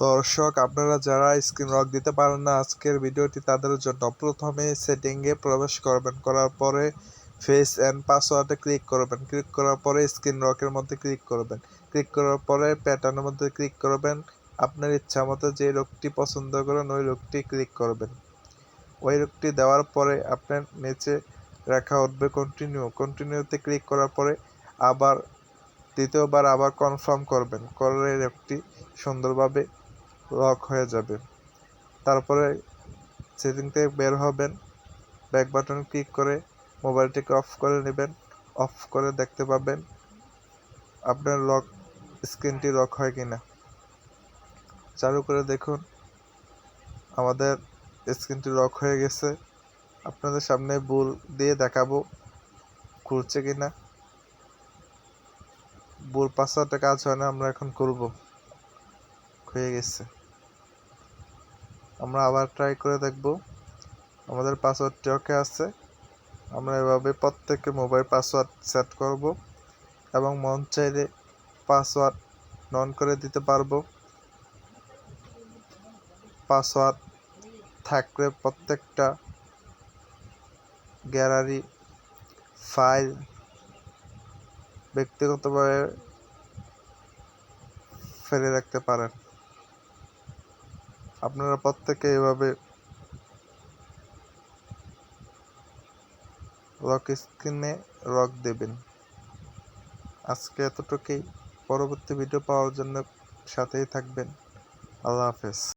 দর্শক, আপনারা যারা স্ক্রিন লক দিতে পারেন না, আজকের ভিডিওটি তাদের জন্য। প্রথমে সেটিংয়ে প্রবেশ করবেন, করার পরে ফেস অ্যান্ড পাসওয়ার্ডে ক্লিক করবেন, ক্লিক করার পরে স্ক্রিন লকের মধ্যে ক্লিক করবেন, ক্লিক করার পরে প্যাটার্নের মধ্যে ক্লিক করবেন। আপনার ইচ্ছা মতো যে লকটি পছন্দ করেন ওই লকটি ক্লিক করবেন। ওই লকটি দেওয়ার পরে আপনার নিচে লেখা উঠবে কন্টিনিউতে ক্লিক করার পরে আবার দ্বিতীয়বার আবার কনফার্ম করবেন, করলে লকটি সুন্দরভাবে লক হয়ে যাবে। তারপরে সেটিং থেকে বের হবেন, ব্যাক বাটন ক্লিক করে মোবাইলটিকে অফ করে নেবেন। অফ করে দেখতে পাবেন আপনার স্ক্রিনটি লক হয় কিনা। চালু করে দেখুন, আমাদের স্ক্রিনটি লক হয়ে গেছে। আপনাদের সামনে ভুল দিয়ে দেখাবো খুলছে কিনা। ভুল পাসওয়ার্ডে কাজ হয় না, আমরা এখন করব। হয়ে গেছে, আমরা আবার ট্রাই করে দেখব। আমাদের পাসওয়ার্ডটি ওকে আছে। আমরা এভাবে প্রত্যেককে মোবাইল পাসওয়ার্ড সেট করব এবং মন চাইলে পাসওয়ার্ড নন করে দিতে পারবো। পাসওয়ার্ড থাকলে প্রত্যেকটা গ্যালারি, ফাইল ব্যক্তিগতভাবে ফেলে রাখতে পারেন। আপনারা প্রত্যেকে এভাবে লক স্ক্রিনে লক দেবেন। আজকে এতটুকুই। পরবর্তী ভিডিও পাওয়ার জন্য সাথেই থাকবেন। আল্লাহ হাফেজ।